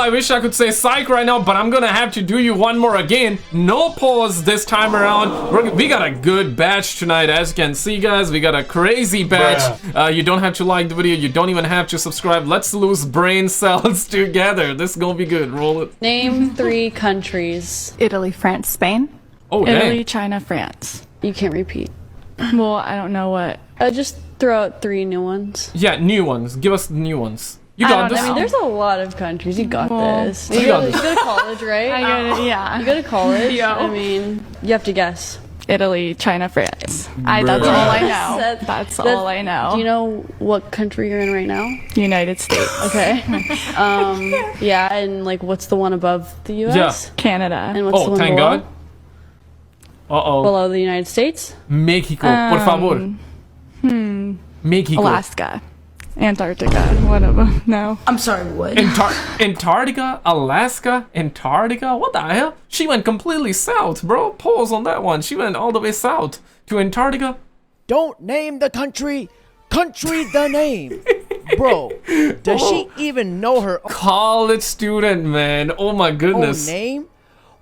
I wish I could say psych right now, but I'm gonna have to do you one more again. No pause this time around. We got a good batch tonight, as you can see, guys. We got a crazy batch. You don't have to like the video. You don't even have to subscribe. Let's lose brain cells together. This is gonna be good. Roll it. Name 3 countries. Italy, France, Spain. Oh, Italy, dang. China, France. You can't repeat. Well, I don't know what. Just throw out 3 new ones. Yeah, new ones. Give us new ones. You got this. I mean, there's a lot of countries. You got this. You got this. You go to college, right? I get it, yeah. You go to college. Yeah. I mean, you have to guess. Italy, China, France. That's all I know. That's all I know. Do you know what country you're in right now? United States. Okay. Yeah, and like, what's the one above the U.S.? Yeah. Canada. And what's the Oh, one thank below? God. Uh-oh. Below the United States? Mexico, por favor. Mexico. Alaska. Antarctica. Whatever. No. I'm sorry, what? Antarctica? Alaska? Antarctica? What the hell? She went completely south, bro. Pause on that one. She went all the way south to Antarctica. Don't name the country. Country the name. Bro, does she even know her College student, man. Oh my own goodness. name?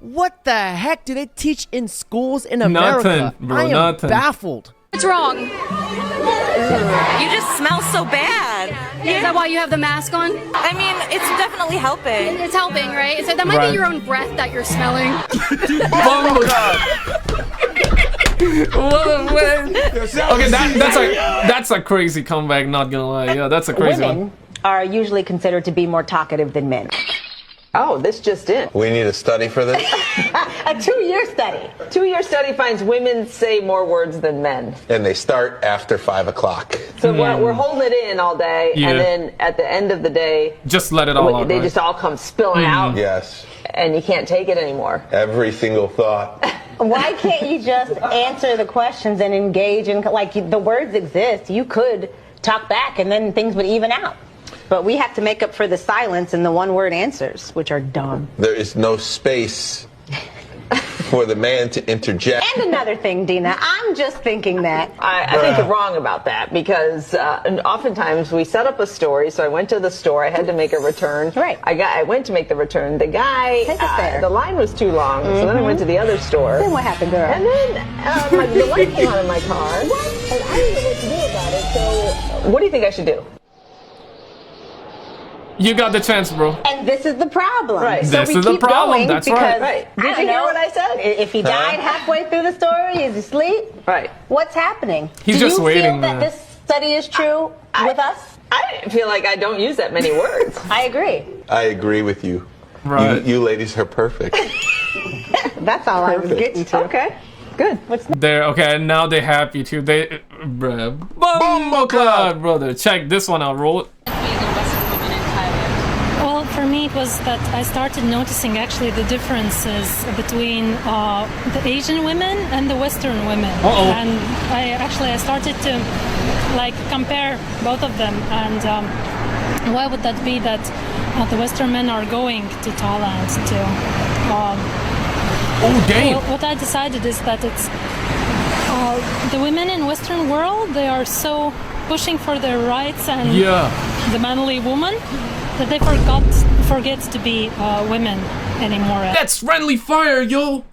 What the heck do they teach in schools in America? Nothing, bro, I am nothing. baffled. What's wrong? You just smell so bad. Is that why you have the mask on? I mean, it's definitely helping. It's helping, right? So that might Right. be your own breath that you're smelling. What a win. Okay, that's a crazy comeback, not gonna lie. Yeah, that's a crazy Women one. are usually considered to be more talkative than men. Oh, this just in. We need a study for this? A 2-year study. 2-year study finds women say more words than men. And they start after 5 o'clock. So we're holding it in all day, Yeah. and then at the end of the day, Just let it all out, they right? just all come spilling out, Yes. and you can't take it anymore. Every single thought. Why can't you just answer the questions and engage in, like, the words exist. You could talk back and then things would even out. But we have to make up for the silence and the one-word answers, which are dumb. There is no space for the man to interject. And another thing, Dina, I'm just thinking that. I think you're wrong about that, because oftentimes we set up a story. So I went to the store. I had to make a return. Right. I went to make the return. The guy, Take us there. the line was too long. So then I went to the other store. Then what happened, girl? And then the light came on in my car. And I didn't know what to do about it. So what do you think I should do? You got the chance, bro. And this is the problem. Right. So This we is the keep problem. going That's because, right. Did you hear what I said? If he died halfway through the story, is he asleep? Right. What's happening? He's Do just you waiting, feel that man. this study is true with us? I feel like I don't use that many words. I agree. I agree with you. Right. You ladies are perfect. That's all I was getting to. Okay. Good. There, okay, and now they happy too. They, bruh, Bumbo Cloud, brother. Check this one out, roll it. Well, for me, it was that I started noticing actually the differences between the Asian women and the Western women. Uh-oh. And I started to like compare both of them. And why would that be that the Western men are going to Thailand to? Oh, damn. Well, what I decided is that it's the women in Western world, they are so pushing for their rights and the manly woman that they forget to be women anymore. That's friendly fire, yo.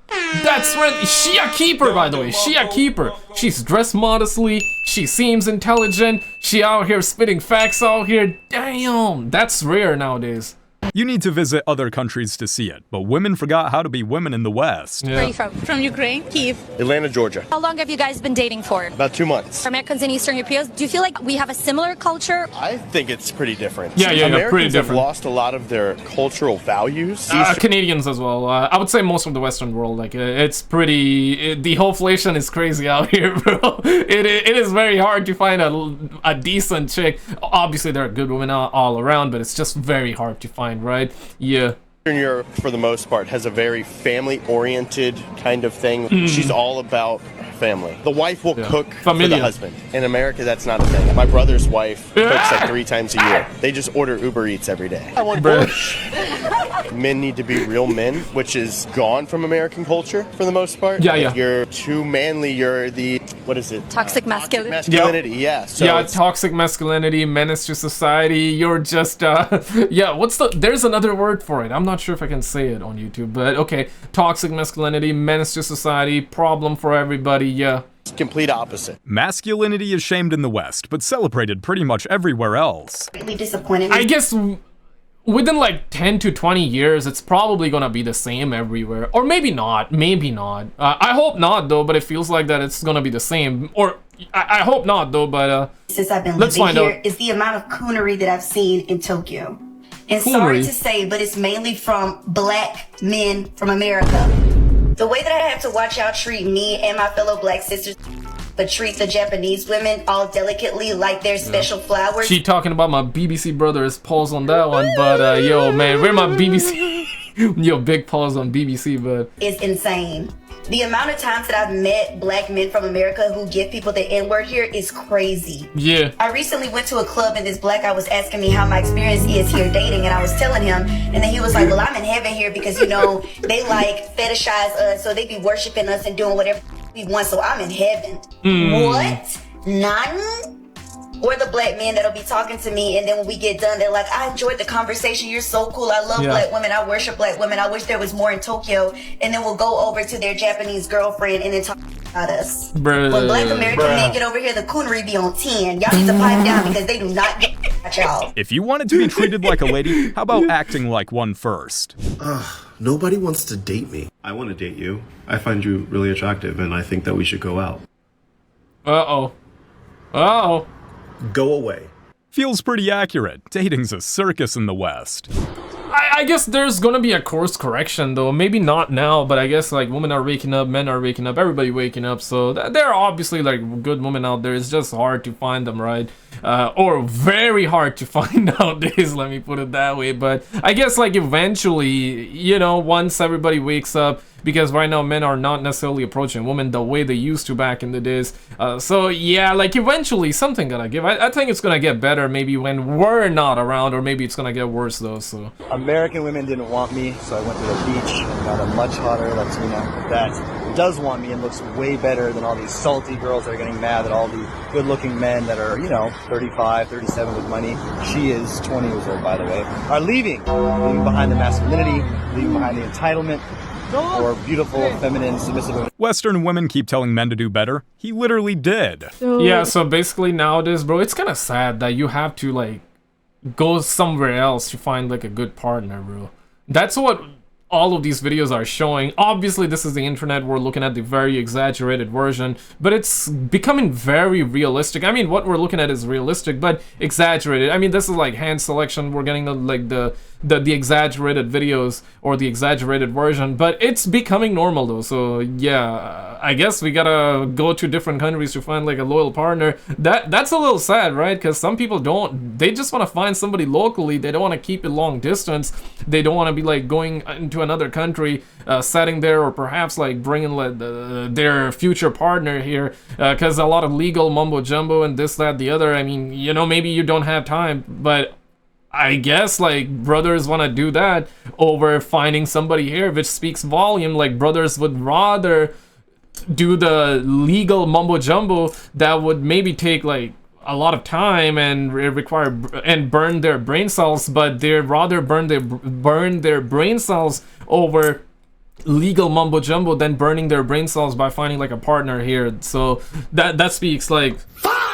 That's friendly. She a keeper, by the way. She a keeper. She's dressed modestly. She seems intelligent. She out here spitting facts out here. Damn, that's rare nowadays. You need to visit other countries to see it, but women forgot how to be women in the West. Where are you from? From Ukraine, Kyiv. Atlanta, Georgia. How long have you guys been dating for? About 2 months. Americans and Eastern Europeans, do you feel like we have a similar culture? I think it's pretty different. Yeah, Americans pretty different. have lost a lot lot of cultural values. Canadians as well. I would say most of the Western world. Like it's pretty. The inflation is crazy out here, bro. It is very hard to find a decent chick. Obviously, there are good women all around, but it's just very hard to find, right? Yeah. Eastern Europe, for the most part, has a very family-oriented kind of thing. She's all about family. The wife will cook for the husband. In America, that's not a thing. My brother's wife cooks like 3 times a year. They just order Uber Eats every day. I want borscht. Men need to be real men, which is gone from American culture for the most part. Yeah, If you're too manly, you're the, what is it? Toxic masculinity. Masculinity, yeah. So yeah, toxic masculinity, menace to society. You're just, yeah, there's another word for it. I'm not sure if I can say it on YouTube, but okay. Toxic masculinity, menace to society, problem for everybody, yeah. Complete opposite. Masculinity is shamed in the West, but celebrated pretty much everywhere else. Really disappointed. I guess within like 10 to 20 years, it's probably gonna be the same everywhere. Or maybe not, maybe not. I hope not though, but it feels like that it's gonna be the same. Or I hope not though, but since I've been let's living find here out. is the amount of coonery that I've seen in Tokyo. And sorry to say, but it's mainly from black men from America. The way that I have to watch y'all treat me and my fellow black sisters, but treat the Japanese women all delicately like they're special flowers. She talking about my BBC brothers. Pause on that one, but yo, man, where my BBC? Yo, big pause on BBC, but it's insane. The amount of times that I've met black men from America who give people the N-word here is crazy. Yeah. I recently went to a club and this black guy was asking me how my experience is here dating, and I was telling him, and then he was like, well, I'm in heaven here because, you know, they like fetishize us, so they be worshiping us and doing whatever we want, so I'm in heaven. What? None? Or the black men that'll be talking to me, and then when we get done, they're like, I enjoyed the conversation, you're so cool, I love black women, I worship black women, I wish there was more in Tokyo. And then we'll go over to their Japanese girlfriend and then talk about us. When black American men get over here, the coonery be on 10. Y'all need to pipe down because they do not get at y'all. If you wanted to be treated like a lady, how about acting like one first? Nobody wants to date me. I want to date you. I find you really attractive, and I think that we should go out. Uh-oh. Uh-oh. Go away. Feels pretty accurate. Dating's a circus in the West. I guess there's gonna be a course correction though. Maybe not now, but I guess like women are waking up, men are waking up, everybody waking up. So there are obviously like good women out there. It's just hard to find them, right? Or very hard to find nowadays, let me put it that way. But I guess like eventually, you know, once everybody wakes up, because right now men are not necessarily approaching women the way they used to back in the days. So yeah, like eventually something gonna give. I think it's gonna get better maybe when we're not around, or maybe it's gonna get worse though. So American women didn't want me, so I went to the beach and got a much hotter Latina that does want me and looks way better than all these salty girls that are getting mad at all the good-looking men that are, you know, 35, 37 with money. She is 20 years old, by the way. Are leaving behind the masculinity, leaving behind the entitlement. Or beautiful, feminine, submissive women. Western women keep telling men to do better. He literally did. Yeah, so basically nowadays, bro, it's kind of sad that you have to like go somewhere else to find like a good partner, bro. That's what all of these videos are showing. Obviously, this is the internet. We're looking at the very exaggerated version, but it's becoming very realistic. I mean, what we're looking at is realistic, but exaggerated. I mean, this is like hand selection. We're getting the exaggerated videos or the exaggerated version, but it's becoming normal though. So yeah, I guess we gotta go to different countries to find like a loyal partner. That's a little sad, right? Because some people they just want to find somebody locally. They don't want to keep it long distance. They don't want to be like going into another country, setting there, or perhaps like bringing their future partner here, because a lot of legal mumbo jumbo and this, that, the other. I mean, you know, maybe you don't have time, but I guess like brothers want to do that over finding somebody here, which speaks volume. Like brothers would rather do the legal mumbo jumbo that would maybe take like a lot of time and require and burn their brain cells, but they'd rather burn their brain cells over legal mumbo jumbo than burning their brain cells by finding like a partner here. So that speaks like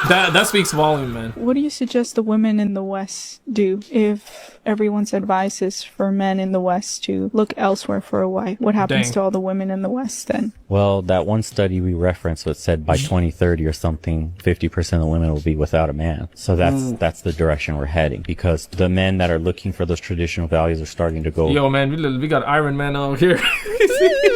that speaks volume, man. What do you suggest the women in the West do if everyone's advice is for men in the West to look elsewhere for a wife? What happens to all the women in the West then? Well, that one study we referenced that said by 2030 or something, 50% of the women will be without a man. So that's the direction we're heading, because the men that are looking for those traditional values are starting to go. Yo, man, we got Iron Man out here.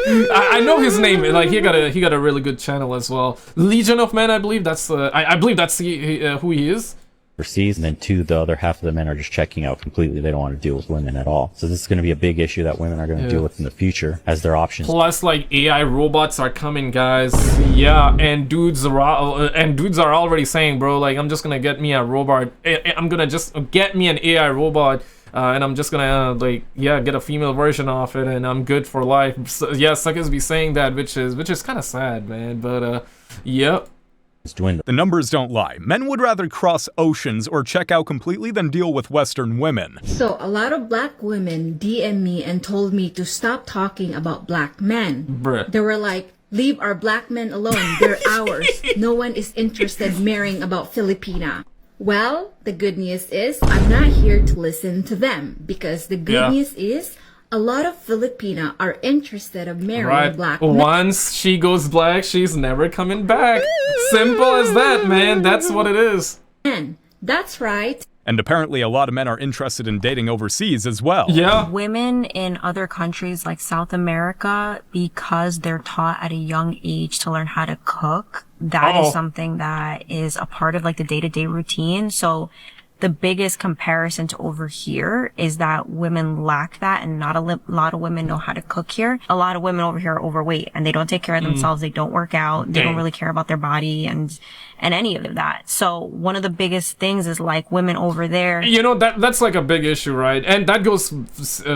I know his name. Like he got a really good channel as well. Legion of Men, I believe that's I believe that's who he is. Overseas, and then the other half of the men are just checking out completely. They don't want to deal with women at all. So this is going to be a big issue that women are going to deal with in the future as their options. Plus, like AI robots are coming, guys. Yeah, and dudes are already saying, bro, like I'm just gonna get me a robot. I'm gonna just get me an AI robot and I'm just gonna like get a female version of it, and I'm good for life. So, yeah, suckers be saying that, which is kind of sad, man. But yep. The numbers don't lie. Men would rather cross oceans or check out completely than deal with Western women. So a lot of black women DM me and told me to stop talking about black men. Bruh. They were like, leave our black men alone. They're ours. No one is interested marrying about Filipina. Well, the good news is I'm not here to listen to them, because the good news is a lot of Filipina are interested of marrying black men. Once she goes black, she's never coming back. Simple as that, man. That's what it is. That's right. And apparently a lot of men are interested in dating overseas as well. Yeah. Women in other countries like South America, because they're taught at a young age to learn how to cook, that is something that is a part of like the day-to-day routine. So the biggest comparison to over here is that women lack that, and not a lot of women know how to cook here. A lot of women over here are overweight and they don't take care of themselves. They don't work out. They don't really care about their body and any of that. So one of the biggest things is like women over there. You know, that's like a big issue, right? And that goes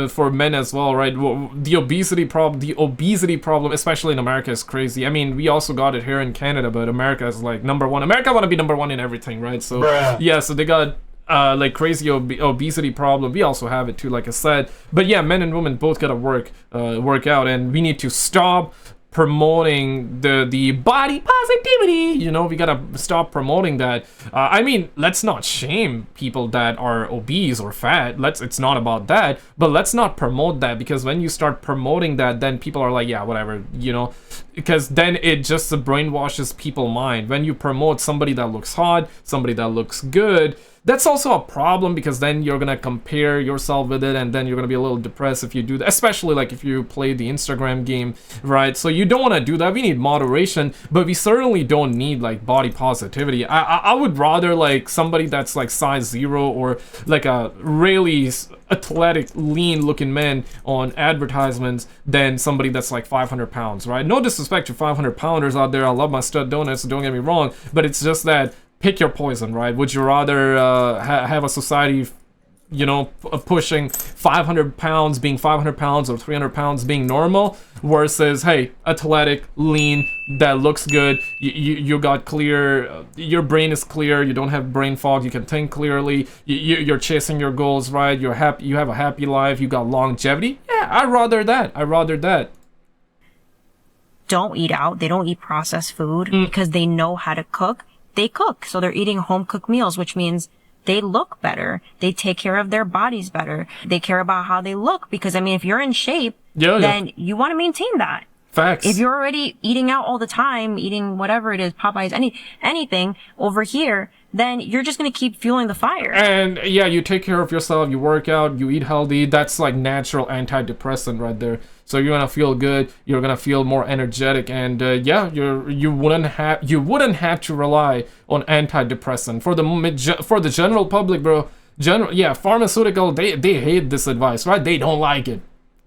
for men as well, right? The obesity problem, especially in America, is crazy. I mean, we also got it here in Canada, but America is like number one. America want to be number one in everything, right? So yeah, so they got like crazy obesity problem. We also have it too, like I said. But yeah, men and women both gotta work out, and we need to stop promoting the body positivity. You know, we gotta stop promoting that. I mean, let's not shame people that are obese or fat. It's not about that, but let's not promote that, because when you start promoting that, then people are like, yeah, whatever, you know, because then it just brainwashes people's mind. When you promote somebody that looks hot, somebody that looks good, that's also a problem, because then you're gonna compare yourself with it, and then you're gonna be a little depressed if you do that, especially like if you play the Instagram game, right? So you don't want to do that. We need moderation, but we certainly don't need like body positivity. I would rather like somebody that's like size 0 or like a really athletic, lean looking man on advertisements than somebody that's like 500 pounds, right? No disrespect to 500 pounders out there. I love my stud donuts, don't get me wrong, but it's just that pick your poison, right? Would you rather have a society, you know, pushing 500 pounds being 500 pounds or 300 pounds being normal, versus, hey, athletic, lean, that looks good, you got clear, your brain is clear, you don't have brain fog, you can think clearly, you're chasing your goals, right? You're happy, you have a happy life, you got longevity. Yeah, I'd rather that. Don't eat out. They don't eat processed food because they know how to cook. They cook, so they're eating home-cooked meals, which means they look better. They take care of their bodies better. They care about how they look, because, I mean, if you're in shape, then you want to maintain that. Facts. If you're already eating out all the time, eating whatever it is, Popeyes, anything over here, then you're just going to keep fueling the fire. And yeah, you take care of yourself, you work out, you eat healthy. That's like natural antidepressant right there. So you're gonna feel good, you're gonna feel more energetic, and yeah, you wouldn't have to rely on antidepressant for the general public, bro. Pharmaceutical, they hate this advice, right? They don't like it.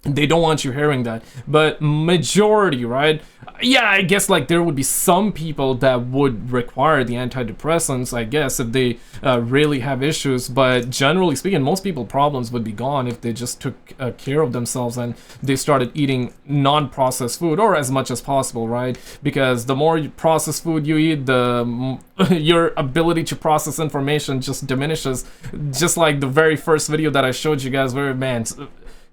They don't want you hearing that. But majority, right? Yeah, I guess like there would be some people that would require the antidepressants, I guess, if they really have issues. But generally speaking, most people's problems would be gone if they just took care of themselves and they started eating non-processed food, or as much as possible, right? Because the more processed food you eat, your ability to process information just diminishes. Just like the very first video that I showed you guys, where, man,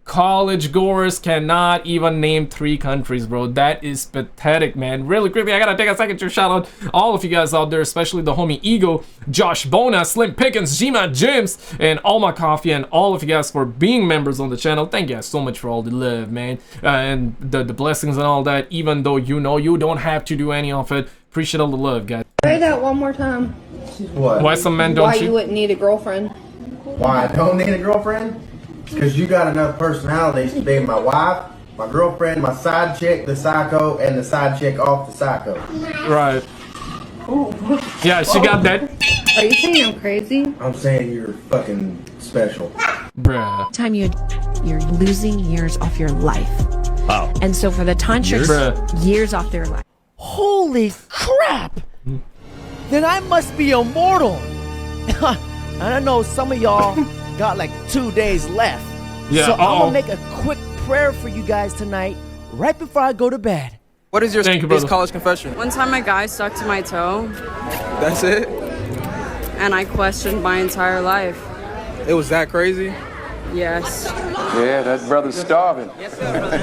college goers cannot even name 3 countries, bro. That is pathetic, man. Really quickly, I gotta take a second to shout out all of you guys out there, especially the homie Ego, Josh Bona, Slim Pickens, Gma Jims, and Alma Coffee, and all of you guys for being members on the channel. Thank you guys so much for all the love, man, and the blessings and all that, even though you know you don't have to do any of it. Appreciate all the love, guys. Say that one more time. What? Why some men don't Why you wouldn't need a girlfriend? Why I don't need a girlfriend? Because you got enough personalities to be my wife, my girlfriend, my side chick, the psycho, and the side chick off the psycho. Right. Yeah, she got that. Are you saying I'm crazy? I'm saying you're fucking special. Bruh. Time you're losing years off your life. Wow. And so for the tantrics, years off their life. Holy crap! Then I must be immortal. I don't know, some of y'all got like 2 days left. Yeah, so I'm gonna make a quick prayer for you guys tonight, right before I go to bed. What is your college confession? One time a guy stuck to my toe, That's it? and I questioned my entire life. It was that crazy? Yes. Yeah, that brother's starving.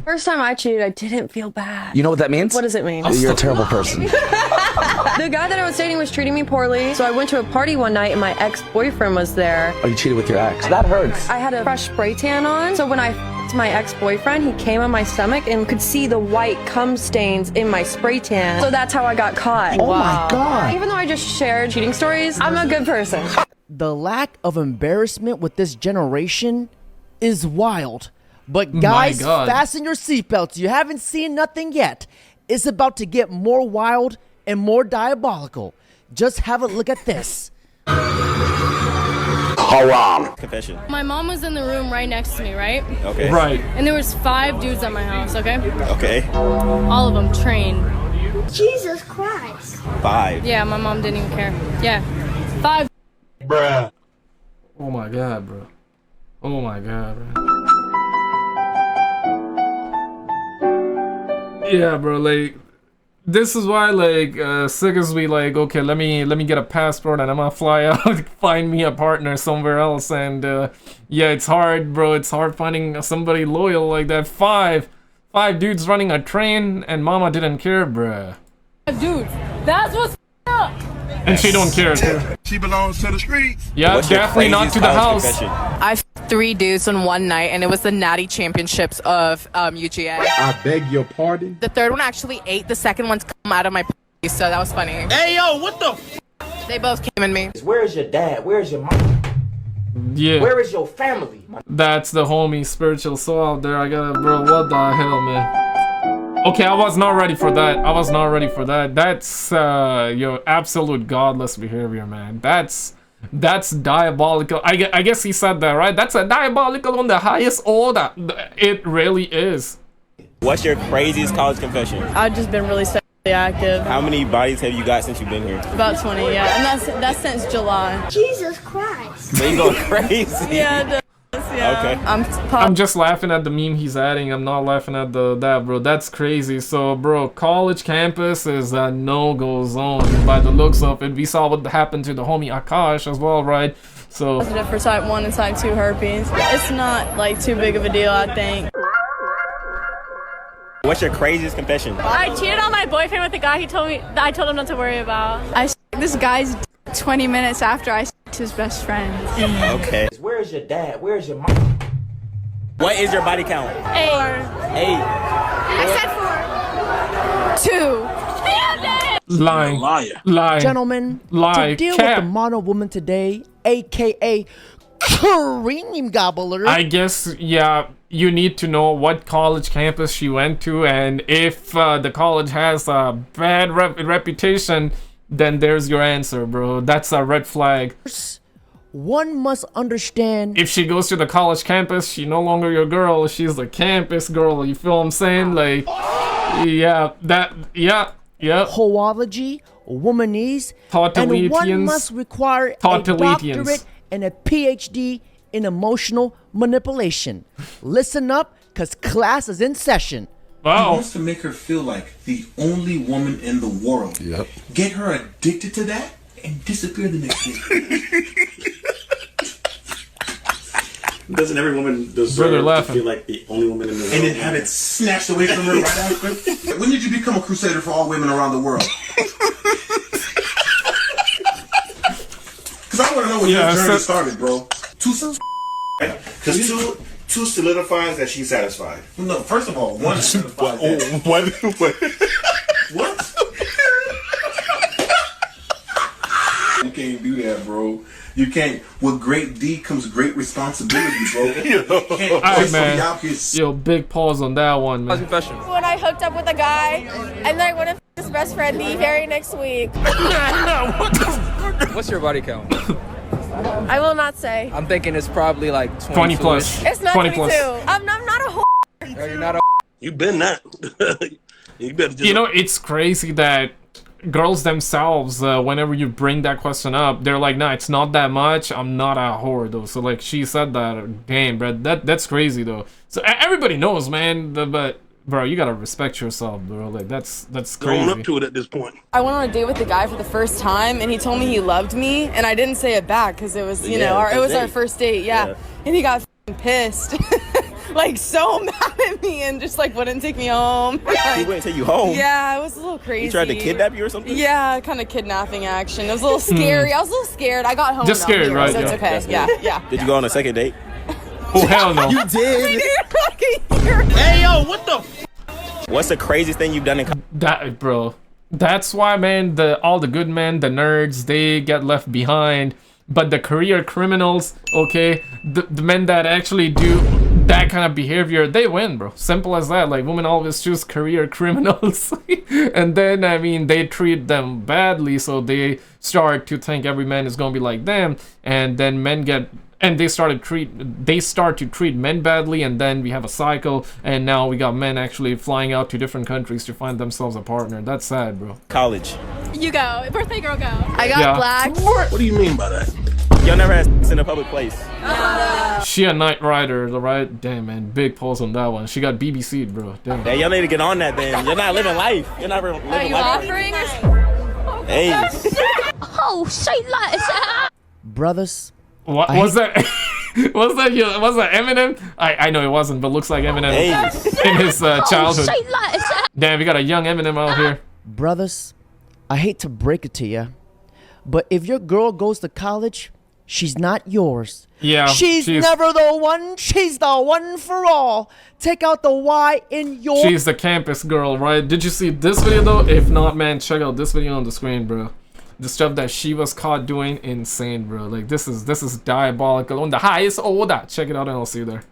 First time I cheated, I didn't feel bad. You know what that means? What does it mean? You're a terrible person. The guy that I was dating was treating me poorly, so I went to a party one night and my ex-boyfriend was there. Oh, you cheated with your ex. That hurts. I had a fresh spray tan on, so when I f***ed my ex-boyfriend, he came on my stomach and could see the white cum stains in my spray tan. So that's how I got caught. Oh my God. Even though I just shared cheating stories, I'm a good person. The lack of embarrassment with this generation is wild. But guys, fasten your seatbelts. You haven't seen nothing yet. It's about to get more wild and more diabolical. Just have a look at this. Haram. Confession. My mom was in the room right next to me, right? Okay. Right. And there was 5 dudes at my house, okay? Okay. All of them trained. Jesus Christ. 5. Yeah, my mom didn't even care. Yeah. 5. Bruh. Oh my God, bro. Oh my God, bro. Yeah, bro, like, this is why, like, SKizzle be like, okay, let me get a passport and I'm gonna fly out, find me a partner somewhere else, and yeah, it's hard, bro. It's hard finding somebody loyal like that. Five dudes running a train, and mama didn't care, bruh. Dudes, that's what's up. And she don't care too. She belongs to the streets. Yeah, definitely not to the house. I f***ed 3 dudes in one night, and it was the Natty Championships of UGA. I beg your pardon? The third one actually ate. The second one's come out of my p***, so that was funny. Hey, yo, what the f***? They both came in me. Where's your dad? Where's your mom? Yeah. Where is your family? That's the homie spiritual soul out there. I gotta, bro, what the hell, man? Okay, I was not ready for that. I was not ready for that. That's your absolute godless behavior, man. That's diabolical. I guess he said that, right? That's a diabolical on the highest order. It really is. What's your craziest college confession? I've just been really sexually active. How many bodies have you got since you've been here? About 20, yeah. And that's since July. Jesus Christ. So you going crazy? Yeah, Okay. I'm just laughing at the meme he's adding. I'm not laughing at that, bro. That's crazy. So, bro, college campus is a no-go zone by the looks of it. We saw what happened to the homie Akash as well, right? So positive for type 1 and type 2 herpes. It's not like too big of a deal, I think. What's your craziest confession? I cheated on my boyfriend with the guy I told him not to worry about. I this guy's 20 minutes after I his best friend. Okay. Where's your dad? Where's your mom? What is your body count? 8. 8. I said 4. 2. Lying. Lying. Gentlemen, lie. to deal with the mono woman today, aka Cream Gobbler. I guess, yeah, you need to know what college campus she went to, and if the college has a bad reputation, then there's your answer, bro. That's a red flag. One must understand. If she goes to the college campus, she's no longer your girl. She's the campus girl. You feel what I'm saying? Like, yeah, Hoology, womanese, and one must require a doctorate and a PhD in emotional manipulation. Listen up, cause class is in session. Wow. He wants to make her feel like the only woman in the world. Yep. Get her addicted to that and disappear the next day. Doesn't every woman deserve to feel like the only woman in the world? And then have it snatched away from her right after? When did you become a crusader for all women around the world? Because I want to know when your journey started, bro. Because two solidifies that she's satisfied. No, first of all, one solidifies that. What? You can't do that, bro. You can't. With great D comes great responsibility, bro. All right, man. Yo, big pause on that one, man. When I hooked up with a guy, and then I went to his best friend the very next week. What's your body count? I will not say. I'm thinking it's probably like 20 plus. It's not 20 22. plus. I'm not a whore. You're not a. You've been that. You better just. You know, it's crazy that girls themselves, whenever you bring that question up, they're like, nah, it's not that much. I'm not a whore though. So like she said that, damn, bro, that's crazy though. So everybody knows, man. But bro, you gotta respect yourself, bro. Like that's crazy. Going up to it at this point. I went on a date with the guy for the first time, and he told me he loved me, and I didn't say it back because it was, you know, it was our first date. Yeah, and he got f***ing pissed. Like so mad at me and just like wouldn't take me home. Like, he wouldn't take you home? Yeah, it was a little crazy. He tried to kidnap you or something? Yeah, kind of kidnapping action. It was a little scary. I was a little scared. I got home. Just scared, here, right? So it's okay. Yeah. Did you go on a second date? Oh hell no. You did. We did like a year. Hey yo, what the? What's the craziest thing you've done in college? That, bro. That's why, man. All the good men, the nerds, they get left behind. But the career criminals, okay, the men that actually do that kind of behavior, they win, bro. Simple as that. Like, women always choose career criminals. And then, I mean, they treat them badly, so they start to think every man is gonna be like them. And then men get... And they start to treat men badly, and then we have a cycle, and now we got men actually flying out to different countries to find themselves a partner. That's sad, bro. College. You go. Birthday girl, go. I got black. What do you mean by that? Y'all never had sex in a public place. She a night rider, right? Damn, man. Big pulse on that one. She got BBC'd, bro. Damn. Hey, y'all need to get on that then. You're not living life. You're not living life. Are you offering? Hey. Oh, shit, like Brothers. What was that? Was that Eminem? I know it wasn't, but looks like Eminem in his childhood. Damn, we got a young Eminem out here. Brothers, I hate to break it to you, but if your girl goes to college, she's not yours. Yeah, she's never the one. She's the one for all. Take out the Y in your... She's the campus girl, right? Did you see this video though? If not, man, check out this video on the screen, bro. The stuff that she was caught doing, insane, bro. Like, this is diabolical on the highest order. Check it out and I'll see you there.